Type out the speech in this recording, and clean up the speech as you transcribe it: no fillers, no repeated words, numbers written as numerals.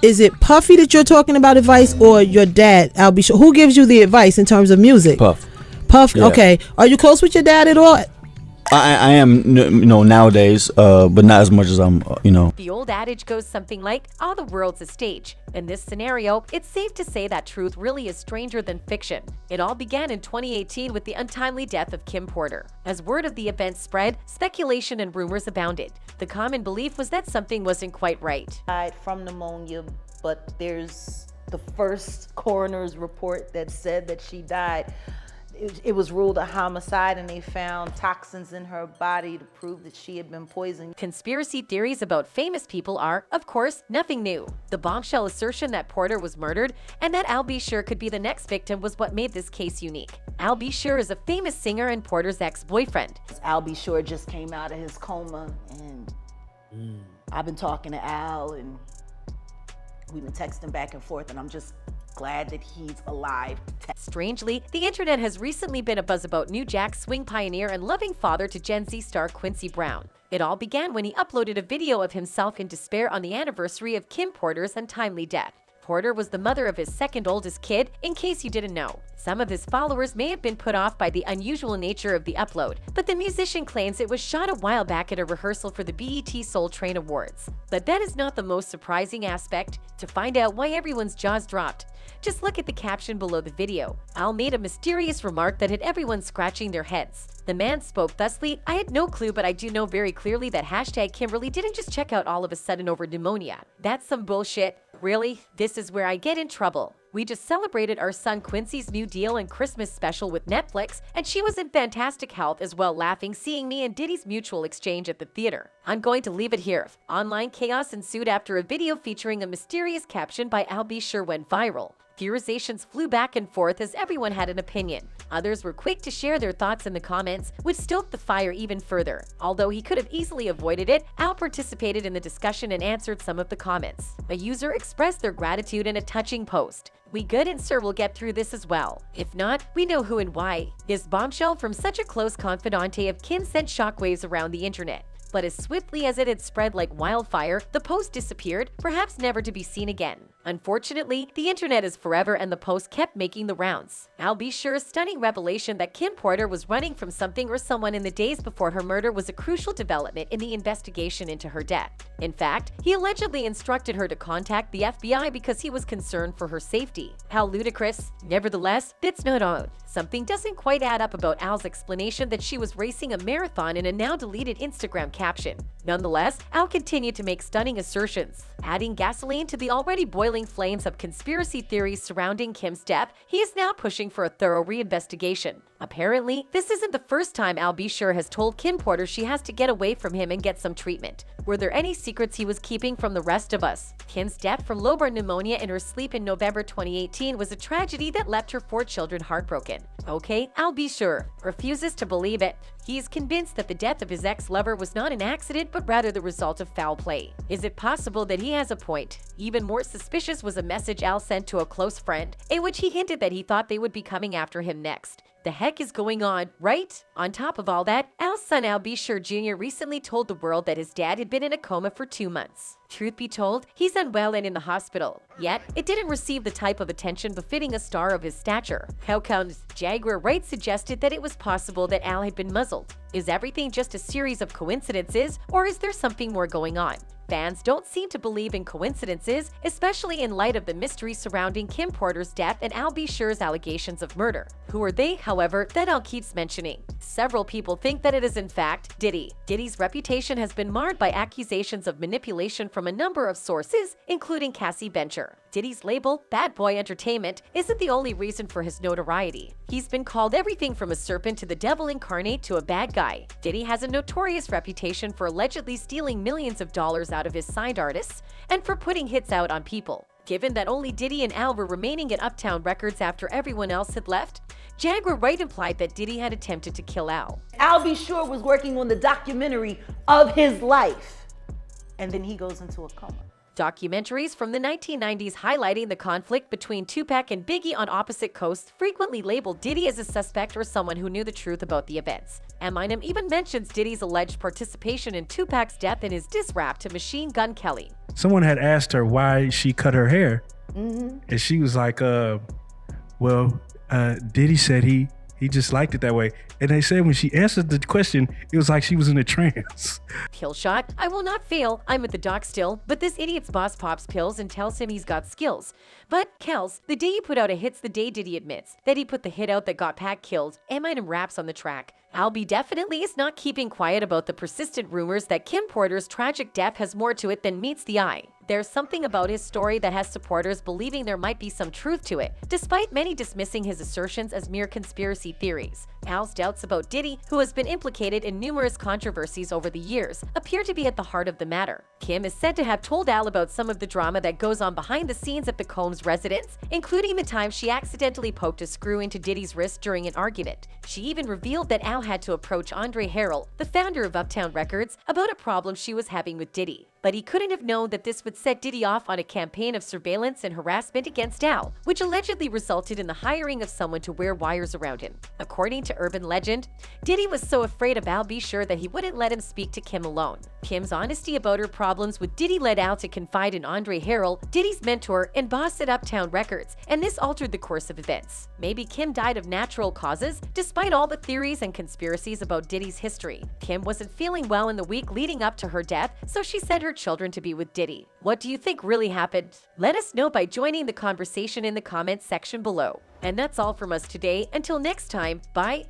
Is it Puffy that you're talking about advice, or your dad, Albie Shore? Who gives you the advice in terms of music? Puff. Puff. Yeah. Okay. Are you close with your dad at all? I am, nowadays, but not as much as I'm. The old adage goes something like, all the world's a stage. In this scenario, it's safe to say that truth really is stranger than fiction. It all began in 2018 with the untimely death of Kim Porter. As word of the event spread, speculation and rumors abounded. The common belief was that something wasn't quite right. Died from pneumonia, but there's the first coroner's report that said that she died. It was ruled a homicide, and they found toxins in her body to prove that she had been poisoned. Conspiracy theories about famous people are, of course, nothing new. The bombshell assertion that Porter was murdered and that Albie Shore could be the next victim was what made this case unique. Albie Shore is a famous singer and Porter's ex-boyfriend. Albie Shore just came out of his coma, and I've been talking to Al, and we've been texting back and forth, and I'm just glad that he's alive. Strangely, the internet has recently been abuzz about New Jack Swing pioneer and loving father to Gen Z star Quincy Brown. It all began when he uploaded a video of himself in despair on the anniversary of Kim Porter's untimely death. Porter was the mother of his second oldest kid, in case you didn't know. Some of his followers may have been put off by the unusual nature of the upload, but the musician claims it was shot a while back at a rehearsal for the BET Soul Train Awards. But that is not the most surprising aspect. To find out why everyone's jaws dropped, just look at the caption below the video. Al made a mysterious remark that had everyone scratching their heads. The man spoke thusly, "I had no clue, but I do know very clearly that #Kimberly didn't just check out all of a sudden over pneumonia. That's some bullshit. Really? This is where I get in trouble. We just celebrated our son Quincy's new deal and Christmas special with Netflix, and she was in fantastic health as well, laughing seeing me and Diddy's mutual exchange at the theater. I'm going to leave it here." Online chaos ensued after a video featuring a mysterious caption by Albie Shore went viral. Theorizations flew back and forth as everyone had an opinion. Others were quick to share their thoughts in the comments, which stoked the fire even further. Although he could have easily avoided it, Al participated in the discussion and answered some of the comments. A user expressed their gratitude in a touching post. "We good, and sir will get through this as well. If not, we know who and why." This bombshell from such a close confidante of Kim sent shockwaves around the internet. But as swiftly as it had spread like wildfire, the post disappeared, perhaps never to be seen again. Unfortunately, the internet is forever, and the post kept making the rounds. Albie Shore's stunning revelation that Kim Porter was running from something or someone in the days before her murder was a crucial development in the investigation into her death. In fact, he allegedly instructed her to contact the FBI because he was concerned for her safety. How ludicrous. Nevertheless, that's not all. Something doesn't quite add up about Al's explanation that she was racing a marathon in a now-deleted Instagram caption. Nonetheless, Al continued to make stunning assertions. Adding gasoline to the already boiling flames of conspiracy theories surrounding Kim's death, he is now pushing for a thorough reinvestigation. Apparently, this isn't the first time Albie Shore has told Kim Porter she has to get away from him and get some treatment. Were there any secrets he was keeping from the rest of us? Kim's death from low-burn pneumonia in her sleep in November 2018 was a tragedy that left her 4 children heartbroken. Okay, Albie Shore refuses to believe it. He is convinced that the death of his ex-lover was not an accident, but rather the result of foul play. Is it possible that he has a point? Even more suspicious was a message Al sent to a close friend, in which he hinted that he thought they would be coming after him next. The heck is going on, right? On top of all that, Al's son Albie Shore Jr. recently told the world that his dad had been in a coma for 2 months. Truth be told, he's unwell and in the hospital. Yet, it didn't receive the type of attention befitting a star of his stature. How comes Jaguar Wright suggested that it was possible that Al had been muzzled? Is everything just a series of coincidences, or is there something more going on? Fans don't seem to believe in coincidences, especially in light of the mystery surrounding Kim Porter's death and Albie Shore's allegations of murder. Who are they, however, that Al keeps mentioning? Several people think that it is in fact Diddy. Diddy's reputation has been marred by accusations of manipulation from a number of sources, including Cassie Bencher. Diddy's label, Bad Boy Entertainment, isn't the only reason for his notoriety. He's been called everything from a serpent to the devil incarnate to a bad guy. Diddy has a notorious reputation for allegedly stealing millions of dollars out of his signed artists and for putting hits out on people. Given that only Diddy and Al were remaining at Uptown Records after everyone else had left, Jaguar Wright implied that Diddy had attempted to kill Al. Albie Shore was working on the documentary of his life, and then he goes into a coma. Documentaries from the 1990s highlighting the conflict between Tupac and Biggie on opposite coasts frequently labeled Diddy as a suspect or someone who knew the truth about the events. Eminem even mentions Diddy's alleged participation in Tupac's death in his diss rap to Machine Gun Kelly. someone had asked her why she cut her hair, and she was like, Diddy said he just liked it that way. And they said when she answered the question, it was like she was in a trance. Pill shot. I will not fail. I'm at the dock still, but this idiot's boss pops pills and tells him he's got skills. But Kels, the day you put out a hit's the day Diddy admits that he put the hit out that got Pac killed. Eminem raps on the track. Albie definitely is not keeping quiet about the persistent rumors that Kim Porter's tragic death has more to it than meets the eye. There's something about his story that has supporters believing there might be some truth to it, despite many dismissing his assertions as mere conspiracy theories. Al's doubts about Diddy, who has been implicated in numerous controversies over the years, appear to be at the heart of the matter. Kim is said to have told Al about some of the drama that goes on behind the scenes at the Combs residence, including the time she accidentally poked a screw into Diddy's wrist during an argument. She even revealed that Al had to approach Andre Harrell, the founder of Uptown Records, about a problem she was having with Diddy. But he couldn't have known that this would set Diddy off on a campaign of surveillance and harassment against Al, which allegedly resulted in the hiring of someone to wear wires around him. According to urban legend, Diddy was so afraid of Al be sure that he wouldn't let him speak to Kim alone. Kim's honesty about her problems with Diddy led Al to confide in Andre Harrell, Diddy's mentor and boss at Uptown Records, and this altered the course of events. Maybe Kim died of natural causes, despite all the theories and conspiracies about Diddy's history. Kim wasn't feeling well in the week leading up to her death, so she sent her children to be with Diddy. What do you think really happened? Let us know by joining the conversation in the comments section below. And that's all from us today. Until next time, bye.